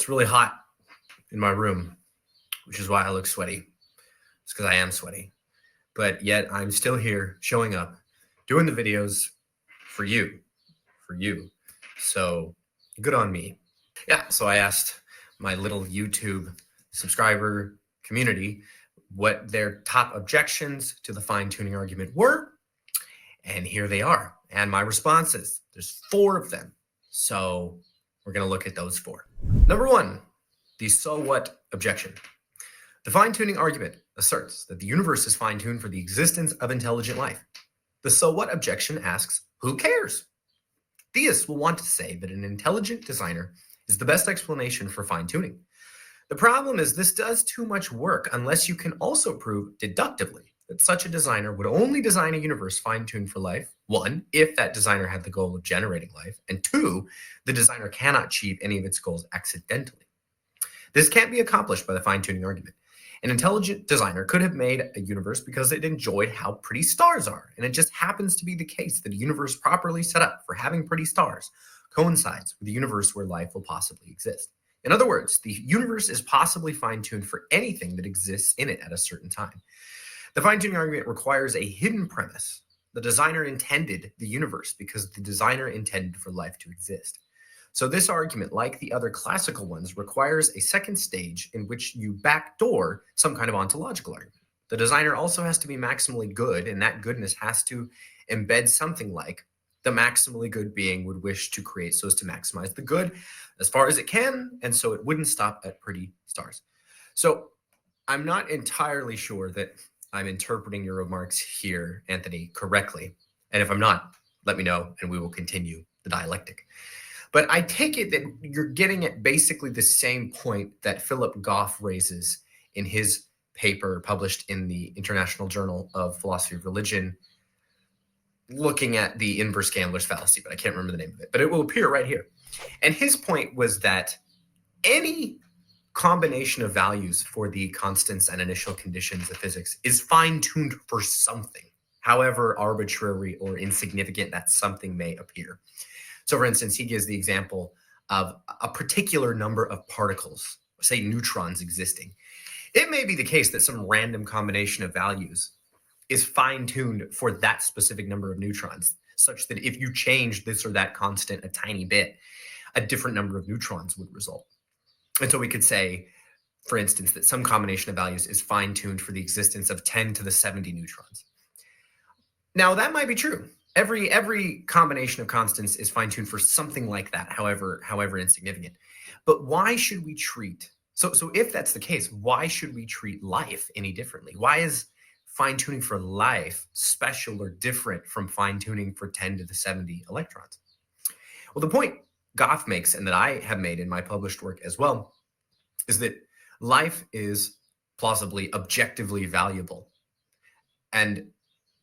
It's really hot in my room, which is why I look sweaty. It's because I am sweaty. But yet I'm still here showing up, doing the videos for you. So good on me. Yeah, so I asked my little YouTube subscriber community what their top objections to the fine-tuning argument were. And here they are. And my responses, there's 4 of them. So we're going to look at those 4. Number 1, the so what objection. The fine-tuning argument asserts that the universe is fine-tuned for the existence of intelligent life. The so what objection asks, who cares? Theists will want to say that an intelligent designer is the best explanation for fine-tuning. The problem is this does too much work unless you can also prove deductively that such a designer would only design a universe fine-tuned for life, 1, if that designer had the goal of generating life, and 2, the designer cannot achieve any of its goals accidentally. This can't be accomplished by the fine-tuning argument. An intelligent designer could have made a universe because it enjoyed how pretty stars are, and it just happens to be the case that a universe properly set up for having pretty stars coincides with a universe where life will possibly exist. In other words, the universe is possibly fine-tuned for anything that exists in it at a certain time. The fine-tuning argument requires a hidden premise. The designer intended the universe because the designer intended for life to exist. So this argument, like the other classical ones, requires a second stage in which you backdoor some kind of ontological argument. The designer also has to be maximally good, and that goodness has to embed something like the maximally good being would wish to create so as to maximize the good as far as it can, and so it wouldn't stop at pretty stars. So I'm not entirely sure that I'm interpreting your remarks here, Anthony, correctly. And if I'm not, let me know and we will continue the dialectic. But I take it that you're getting at basically the same point that Philip Goff raises in his paper published in the International Journal of Philosophy of Religion, looking at the inverse gambler's fallacy, but I can't remember the name of it, but it will appear right here. And his point was that any combination of values for the constants and initial conditions of physics is fine-tuned for something, however arbitrary or insignificant that something may appear. So for instance, he gives the example of a particular number of particles, say neutrons existing. It may be the case that some random combination of values is fine-tuned for that specific number of neutrons, such that if you change this or that constant a tiny bit, a different number of neutrons would result. And so we could say, for instance, that some combination of values is fine-tuned for the existence of 10 to the 70 neutrons. Now, that might be true. Every combination of constants is fine-tuned for something like that, however insignificant. But why should we treat, so if that's the case, why should we treat life any differently? Why is fine-tuning for life special or different from fine-tuning for 10 to the 70 electrons? Well, the point Goff makes, and that I have made in my published work as well, is that life is plausibly objectively valuable, and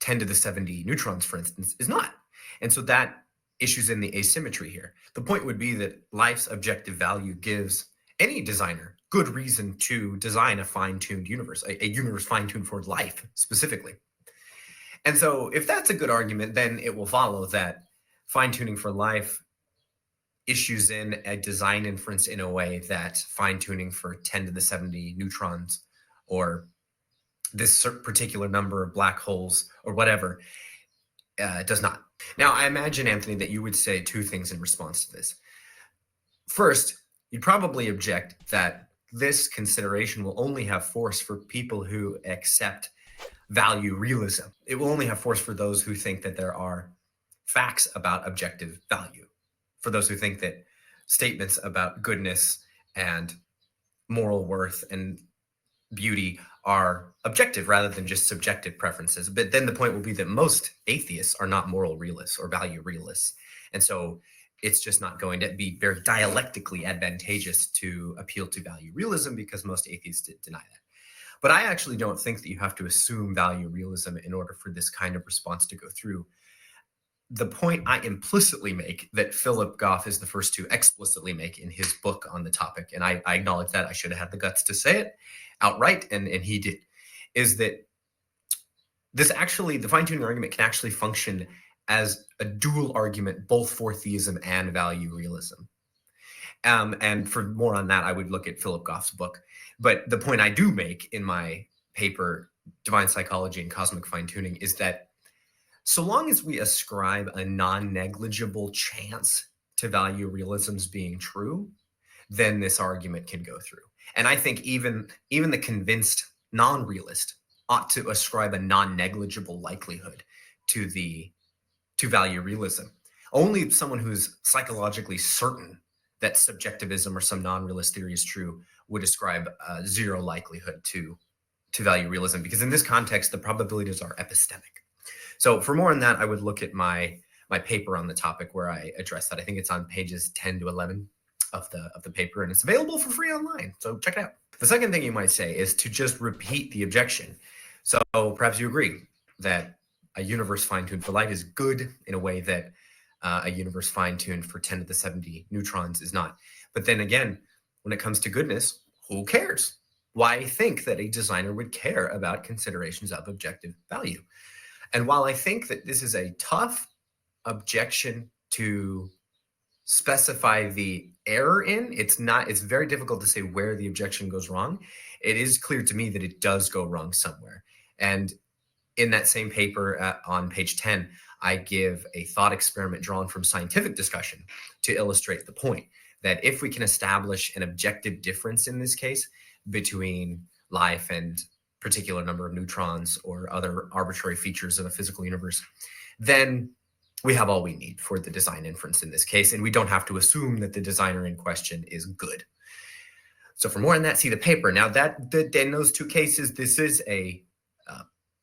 10 to the 70 neutrons, for instance, is not. And so that issues in the asymmetry here. The point would be that life's objective value gives any designer good reason to design a fine-tuned universe, a universe fine-tuned for life specifically. And so if that's a good argument, then it will follow that fine-tuning for life issues in a design inference in a way that fine-tuning for 10 to the 70 neutrons or this particular number of black holes or whatever does not. Now, I imagine, Anthony, that you would say 2 things in response to this. First, you'd probably object that this consideration will only have force for people who accept value realism. It will only have force for those who think that there are facts about objective value, for those who think that statements about goodness and moral worth and beauty are objective rather than just subjective preferences. But then the point will be that most atheists are not moral realists or value realists. And so it's just not going to be very dialectically advantageous to appeal to value realism because most atheists deny that. But I actually don't think that you have to assume value realism in order for this kind of response to go through. The point I implicitly make that Philip Goff is the first to explicitly make in his book on the topic, and I acknowledge that I should have had the guts to say it outright, and he did, is that this actually, the fine-tuning argument can actually function as a dual argument both for theism and value realism. And for more on that, I would look at Philip Goff's book. But the point I do make in my paper, Divine Psychology and Cosmic Fine-Tuning, is that so long as we ascribe a non-negligible chance to value realisms being true, then this argument can go through. And I think even the convinced non-realist ought to ascribe a non-negligible likelihood to value realism. Only someone who's psychologically certain that subjectivism or some non-realist theory is true would ascribe zero likelihood to value realism, because in this context, the probabilities are epistemic. So for more on that, I would look at my paper on the topic where I address that. I think it's on pages 10 to 11 of the paper, and it's available for free online. So check it out. The second thing you might say is to just repeat the objection. So perhaps you agree that a universe fine-tuned for light is good in a way that a universe fine-tuned for 10 to the 70 neutrons is not. But then again, when it comes to goodness, who cares? Why think that a designer would care about considerations of objective value? And while I think that this is a tough objection to specify the error in, it's very difficult to say where the objection goes wrong. It is clear to me that it does go wrong somewhere. And in that same paper on page 10, I give a thought experiment drawn from scientific discussion to illustrate the point that if we can establish an objective difference in this case between life and particular number of neutrons or other arbitrary features of a physical universe, then we have all we need for the design inference in this case, and we don't have to assume that the designer in question is good. So for more on that, see the paper. Now that in those two cases, this is a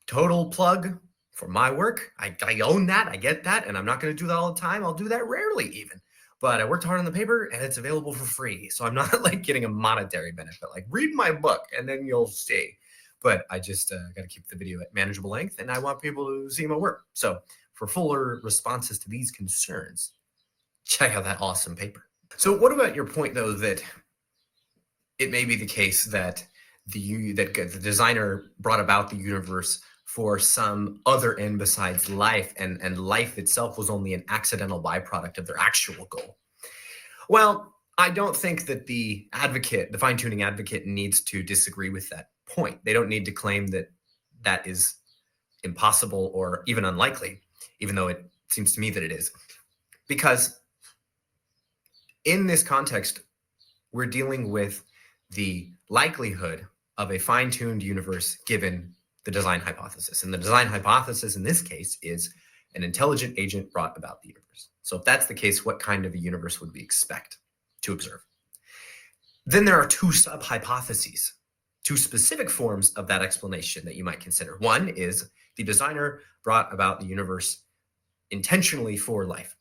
total plug for my work. I own that, I get that, and I'm not going to do that all the time. I'll do that rarely even. But I worked hard on the paper and it's available for free. So I'm not like getting a monetary benefit, like read my book and then you'll see. But I just got to keep the video at manageable length and I want people to see my work. So for fuller responses to these concerns, check out that awesome paper. So what about your point though, that it may be the case that the designer brought about the universe for some other end besides life, and life itself was only an accidental byproduct of their actual goal? Well, I don't think that the fine-tuning advocate needs to disagree with that point. They don't need to claim that that is impossible or even unlikely, even though it seems to me that it is. Because in this context, we're dealing with the likelihood of a fine-tuned universe given the design hypothesis. And the design hypothesis in this case is an intelligent agent brought about the universe. So if that's the case, what kind of a universe would we expect to observe? Then there are two sub-hypotheses, two specific forms of that explanation that you might consider. One is the designer brought about the universe intentionally for life.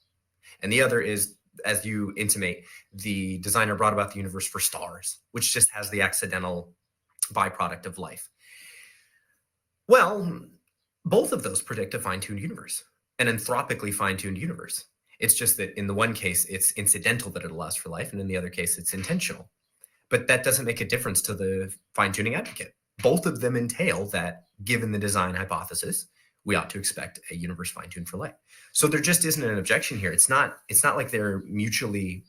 And the other is, as you intimate, the designer brought about the universe for stars, which just has the accidental byproduct of life. Well, both of those predict a fine-tuned universe, an anthropically fine-tuned universe. It's just that in the one case, it's incidental that it allows for life, and in the other case, it's intentional. But that doesn't make a difference to the fine-tuning advocate. Both of them entail that, given the design hypothesis, we ought to expect a universe fine-tuned for life. So there just isn't an objection here. It's not like they're mutually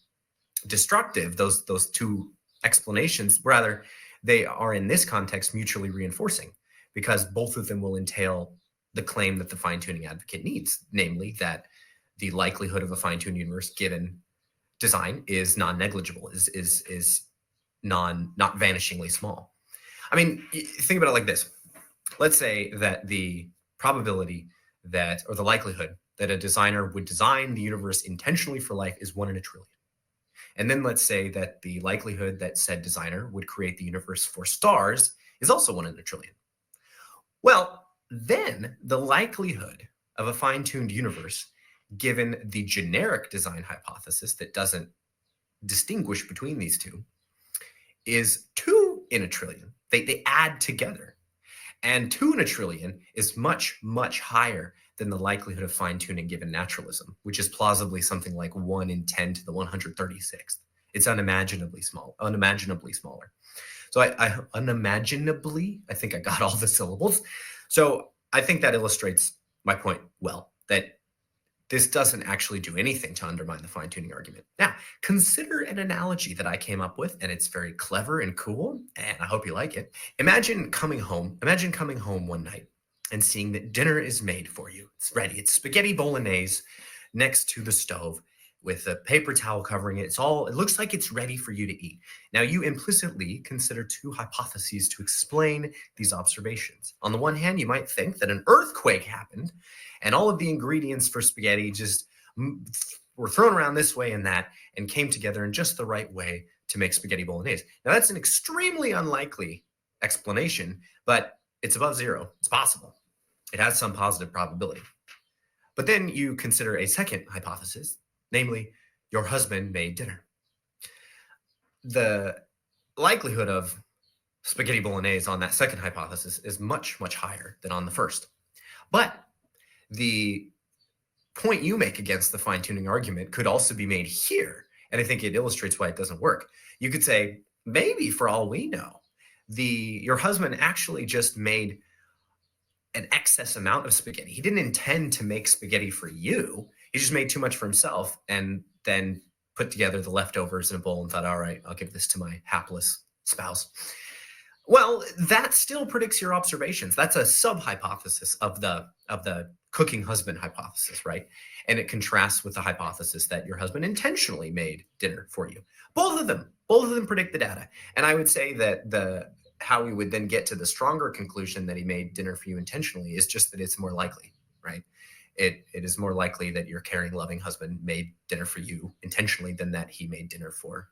destructive, those two explanations. Rather, they are in this context mutually reinforcing, because both of them will entail the claim that the fine-tuning advocate needs, namely that the likelihood of a fine-tuned universe given design is non-negligible, is not vanishingly small. I mean, think about it like this. Let's say that the probability that, or the likelihood that a designer would design the universe intentionally for life is 1 in a trillion. And then let's say that the likelihood that said designer would create the universe for stars is also 1 in a trillion. Well, then the likelihood of a fine-tuned universe, given the generic design hypothesis that doesn't distinguish between these two, is 2 in a trillion. They add together. And 2 in a trillion is much, much higher than the likelihood of fine-tuning given naturalism, which is plausibly something like 1 in 10 to the 136th. It's unimaginably smaller. So I unimaginably, I think I got all the syllables. So I think that illustrates my point well, that this doesn't actually do anything to undermine the fine-tuning argument. Now, consider an analogy that I came up with, and it's very clever and cool, and I hope you like it. Imagine coming home one night and seeing that dinner is made for you. It's ready. It's spaghetti bolognese next to the stove with a paper towel covering it. It looks like it's ready for you to eat. Now, you implicitly consider two hypotheses to explain these observations. On the one hand, you might think that an earthquake happened and all of the ingredients for spaghetti just were thrown around this way and that and came together in just the right way to make spaghetti bolognese. Now, that's an extremely unlikely explanation, but it's above zero. It's possible. It has some positive probability. But then you consider a second hypothesis, namely, your husband made dinner. The likelihood of spaghetti bolognese on that second hypothesis is much, much higher than on the first. But the point you make against the fine-tuning argument could also be made here, and I think it illustrates why it doesn't work. You could say, maybe for all we know, your husband actually just made an excess amount of spaghetti. He didn't intend to make spaghetti for you. He just made too much for himself and then put together the leftovers in a bowl and thought, all right, I'll give this to my hapless spouse. Well, that still predicts your observations. That's a sub-hypothesis of the cooking husband hypothesis, right? And it contrasts with the hypothesis that your husband intentionally made dinner for you. Both of them predict the data. And I would say that how we would then get to the stronger conclusion that he made dinner for you intentionally is just that it's more likely, right? It is more likely that your caring, loving husband made dinner for you intentionally than that he made dinner for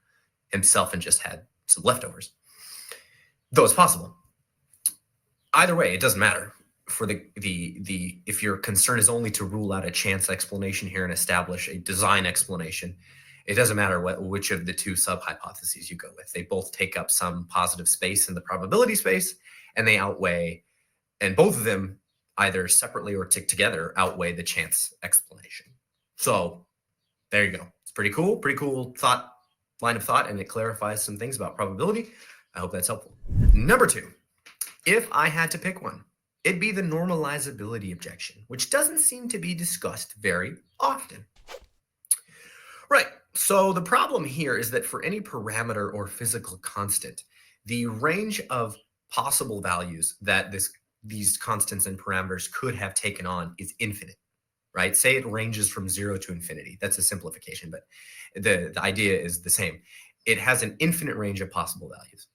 himself and just had some leftovers. Though it's possible. Either way, it doesn't matter. For if your concern is only to rule out a chance explanation here and establish a design explanation, it doesn't matter which of the two sub-hypotheses you go with. They both take up some positive space in the probability space, and they outweigh, and both of them, either separately or together, outweigh the chance explanation. So there you go. It's pretty cool line of thought, and it clarifies some things about probability. I hope that's helpful. Number 2, if I had to pick one, it'd be the normalizability objection, which doesn't seem to be discussed very often. Right. So the problem here is that for any parameter or physical constant, the range of possible values that these constants and parameters could have taken on is infinite, right? Say it ranges from 0 to infinity. That's a simplification, but the idea is the same. It has an infinite range of possible values.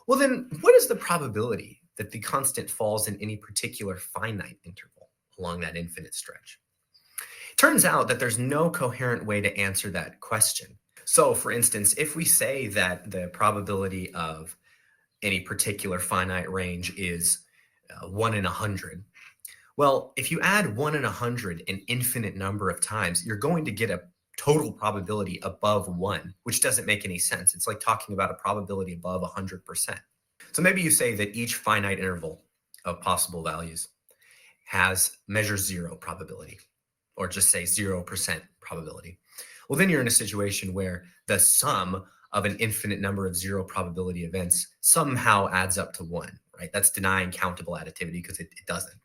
Well, then what is the probability that the constant falls in any particular finite interval along that infinite stretch? Turns out that there's no coherent way to answer that question. So for instance, if we say that the probability of any particular finite range is 1 in 100, well, if you add 1 in 100 an infinite number of times, you're going to get a total probability above 1, which doesn't make any sense. It's like talking about a probability above 100%. So maybe you say that each finite interval of possible values measures 0 probability, or just say 0% probability. Well, then you're in a situation where the sum of an infinite number of 0 probability events somehow adds up to 1, right? That's denying countable additivity because it doesn't.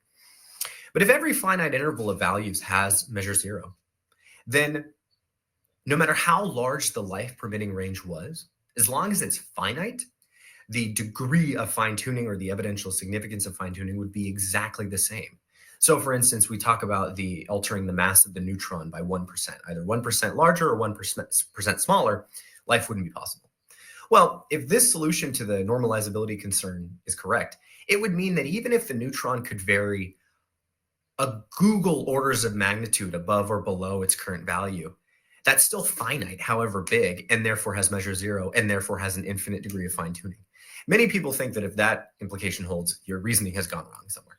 But if every finite interval of values measure 0, then no matter how large the life permitting range was, as long as it's finite, the degree of fine-tuning or the evidential significance of fine-tuning would be exactly the same. So for instance, we talk about altering the mass of the neutron by 1%, either 1% larger or 1% smaller, life wouldn't be possible. Well, if this solution to the normalizability concern is correct, it would mean that even if the neutron could vary a googol orders of magnitude above or below its current value, that's still finite, however big, and therefore has measure 0, and therefore has an infinite degree of fine-tuning. Many people think that if that implication holds, your reasoning has gone wrong somewhere.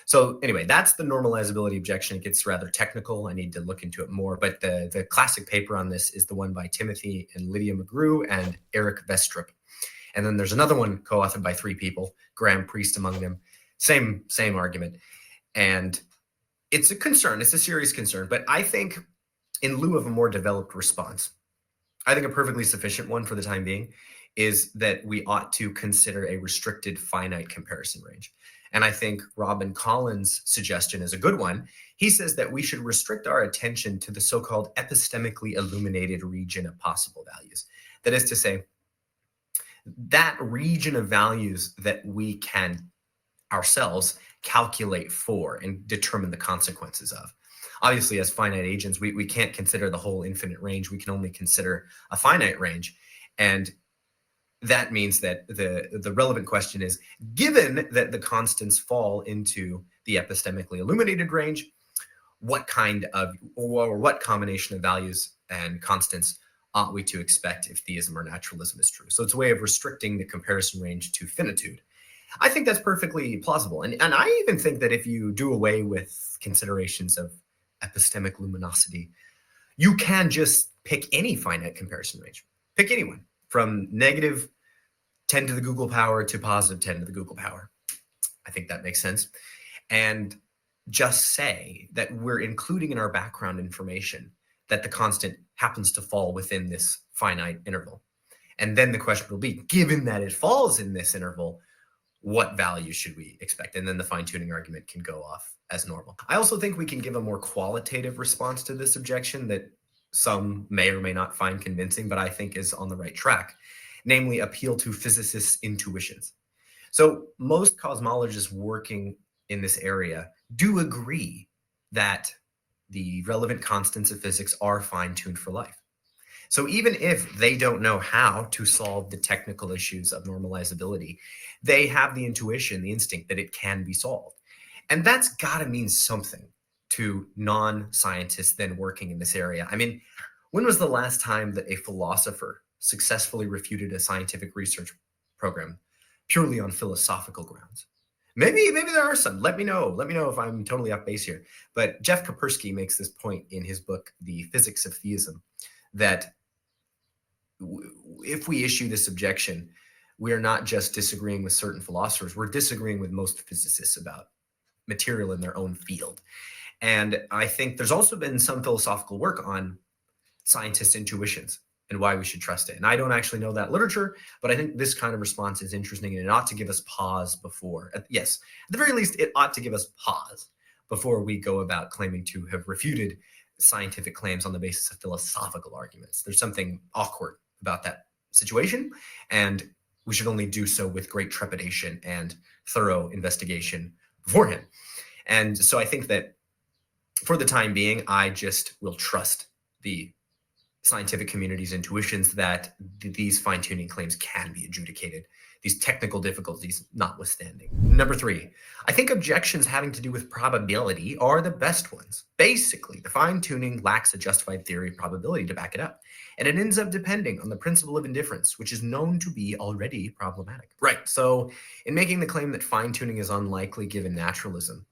So anyway, that's the normalizability objection. It gets rather technical. I need to look into it more. But the classic paper on this is the one by Timothy and Lydia McGrew and Eric Vestrup. And then there's another one co-authored by 3 people, Graham Priest among them. Same argument. And it's a concern. It's a serious concern. But I think in lieu of a more developed response, I think a perfectly sufficient one for the time being is that we ought to consider a restricted finite comparison range. And I think Robin Collins' suggestion is a good one. He says that we should restrict our attention to the so-called epistemically illuminated region of possible values. That is to say, that region of values that we can ourselves calculate for and determine the consequences of. Obviously, as finite agents, we can't consider the whole infinite range. We can only consider a finite range. And that means that the relevant question is, given that the constants fall into the epistemically illuminated range, what kind of, or what combination of values and constants ought we to expect if theism or naturalism is true? So it's a way of restricting the comparison range to finitude. I think that's perfectly plausible. And I even think that if you do away with considerations of epistemic luminosity, you can just pick any finite comparison range. Pick anyone from negative 10 to the Google power to positive 10 to the Google power. I think that makes sense. And just say that we're including in our background information that the constant happens to fall within this finite interval. And then the question will be, given that it falls in this interval, what value should we expect? And then the fine-tuning argument can go off as normal. I also think we can give a more qualitative response to this objection that some may or may not find convincing, but I think is on the right track, namely appeal to physicists' intuitions. So most cosmologists working in this area do agree that the relevant constants of physics are fine-tuned for life. So even if they don't know how to solve the technical issues of normalizability, they have the intuition, the instinct that it can be solved. And that's got to mean something to non-scientists then working in this area. I mean, when was the last time that a philosopher successfully refuted a scientific research program purely on philosophical grounds? Maybe there are some. Let me know if I'm totally off base here. But Jeff Kapersky makes this point in his book, The Physics of Theism, that if we issue this objection, we are not just disagreeing with certain philosophers, we're disagreeing with most physicists about material in their own field. And I think there's also been some philosophical work on scientists' intuitions and why we should trust it. And I don't actually know that literature, but I think this kind of response is interesting, and it ought to give us pause before, yes, at the very least, it ought to give us pause before we go about claiming to have refuted scientific claims on the basis of philosophical arguments. There's something awkward about that situation, and we should only do so with great trepidation and thorough investigation beforehand. And so I think that for the time being, I just will trust the scientific community's intuitions that these fine-tuning claims can be adjudicated, these technical difficulties notwithstanding. Number 3, I think objections having to do with probability are the best ones. Basically, the fine-tuning lacks a justified theory of probability to back it up, and it ends up depending on the principle of indifference, which is known to be already problematic. Right, so in making the claim that fine-tuning is unlikely given naturalism,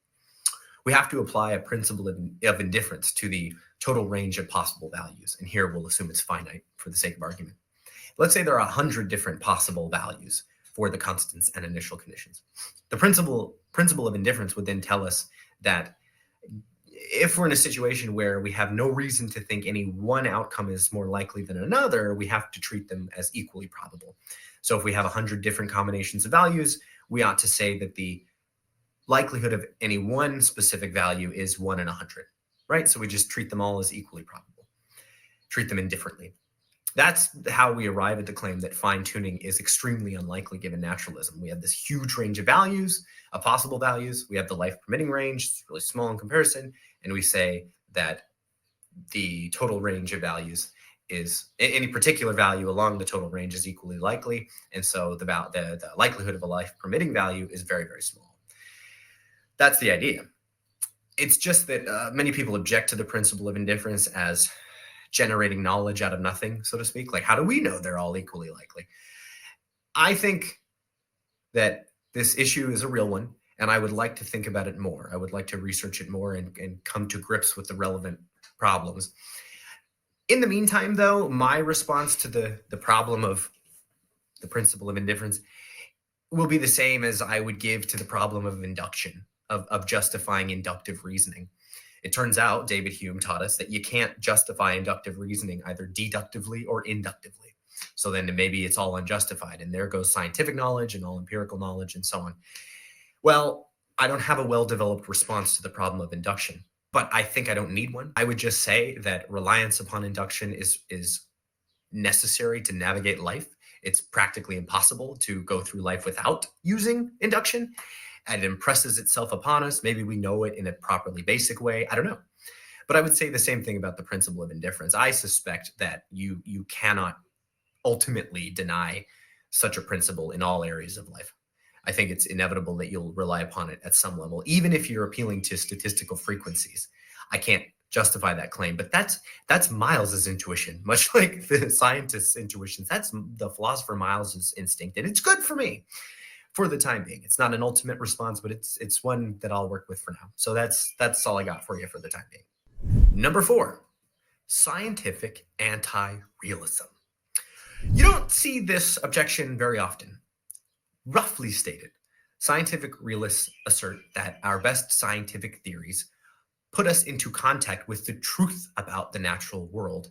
we have to apply a principle of indifference to the total range of possible values. And here we'll assume it's finite for the sake of argument. Let's say there are 100 different possible values for the constants and initial conditions. The principle of indifference would then tell us that if we're in a situation where we have no reason to think any one outcome is more likely than another, we have to treat them as equally probable. So if we have 100 different combinations of values, we ought to say that the likelihood of any one specific value is 1 in 100, right? So we just treat them all as equally probable, treat them indifferently. That's how we arrive at the claim that fine-tuning is extremely unlikely given naturalism. We have this huge range of values, of possible values. We have the life-permitting range, it's really small in comparison, and we say that the total range of values is any particular value along the total range is equally likely, and so the likelihood of a life-permitting value is very, very small. That's the idea. It's just that many people object to the principle of indifference as generating knowledge out of nothing, so to speak. Like, how do we know they're all equally likely? I think that this issue is a real one, and I would like to think about it more. I would like to research it more and come to grips with the relevant problems. In the meantime, though, my response to the problem of the principle of indifference will be the same as I would give to the problem of induction, of justifying inductive reasoning. It turns out, David Hume taught us that you can't justify inductive reasoning either deductively or inductively. So then maybe it's all unjustified, and there goes scientific knowledge and all empirical knowledge and so on. Well, I don't have a well-developed response to the problem of induction, but I think I don't need one. I would just say that reliance upon induction is necessary to navigate life. It's practically impossible to go through life without using induction. And it impresses itself upon us. Maybe we know it in a properly basic way. I don't know. But I would say the same thing about the principle of indifference. I suspect that you cannot ultimately deny such a principle in all areas of life. I think it's inevitable that you'll rely upon it at some level, even if you're appealing to statistical frequencies. I can't justify that claim, but that's Miles's intuition, much like the scientist's intuitions. That's the philosopher Miles's instinct, and it's good for me for the time being. It's not an ultimate response, but it's one that I'll work with for now. So that's all I got for you for the time being. Number 4, scientific anti-realism. You don't see this objection very often. Roughly stated, scientific realists assert that our best scientific theories put us into contact with the truth about the natural world,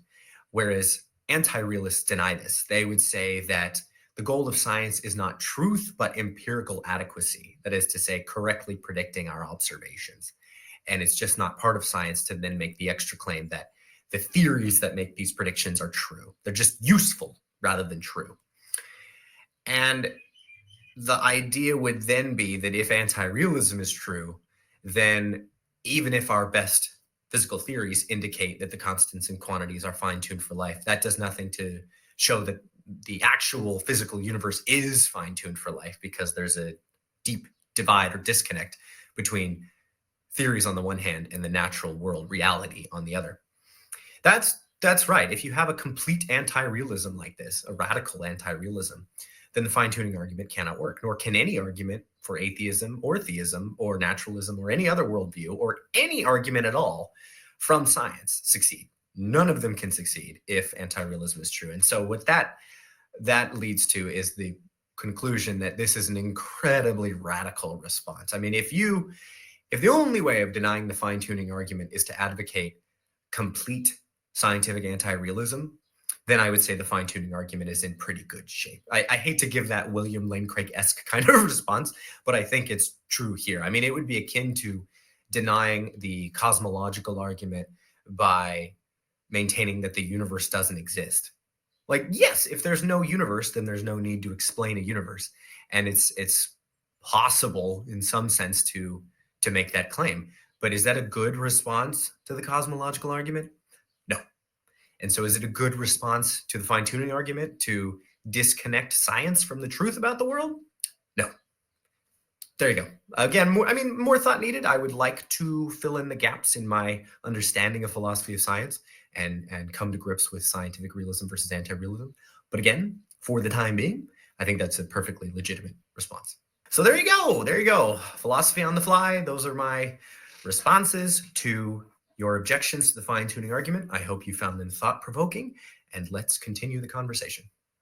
whereas anti-realists deny this. They would say that the goal of science is not truth, but empirical adequacy. That is to say, correctly predicting our observations. And it's just not part of science to then make the extra claim that the theories that make these predictions are true. They're just useful rather than true. And the idea would then be that if anti-realism is true, then even if our best physical theories indicate that the constants and quantities are fine-tuned for life, that does nothing to show that the actual physical universe is fine-tuned for life, because there's a deep divide or disconnect between theories on the one hand and the natural world, reality, on the other. That's right. If you have a complete anti-realism like this, a radical anti-realism, then the fine-tuning argument cannot work, nor can any argument for atheism or theism or naturalism or any other worldview or any argument at all from science succeed. None of them can succeed if anti-realism is true. And so what that leads to is the conclusion that this is an incredibly radical response. I mean, if the only way of denying the fine-tuning argument is to advocate complete scientific anti-realism, then I would say the fine-tuning argument is in pretty good shape. I hate to give that William Lane Craig-esque kind of response, but I think it's true here. I mean, it would be akin to denying the cosmological argument by maintaining that the universe doesn't exist. Like, yes, if there's no universe, then there's no need to explain a universe. And it's possible in some sense to make that claim. But is that a good response to the cosmological argument? No. And so is it a good response to the fine-tuning argument to disconnect science from the truth about the world? No. There you go. Again, more thought needed. I would like to fill in the gaps in my understanding of philosophy of science and come to grips with scientific realism versus anti-realism. But again, for the time being, I think that's a perfectly legitimate response. So there you go. There you go. Philosophy on the fly. Those are my responses to your objections to the fine-tuning argument. I hope you found them thought-provoking, and let's continue the conversation.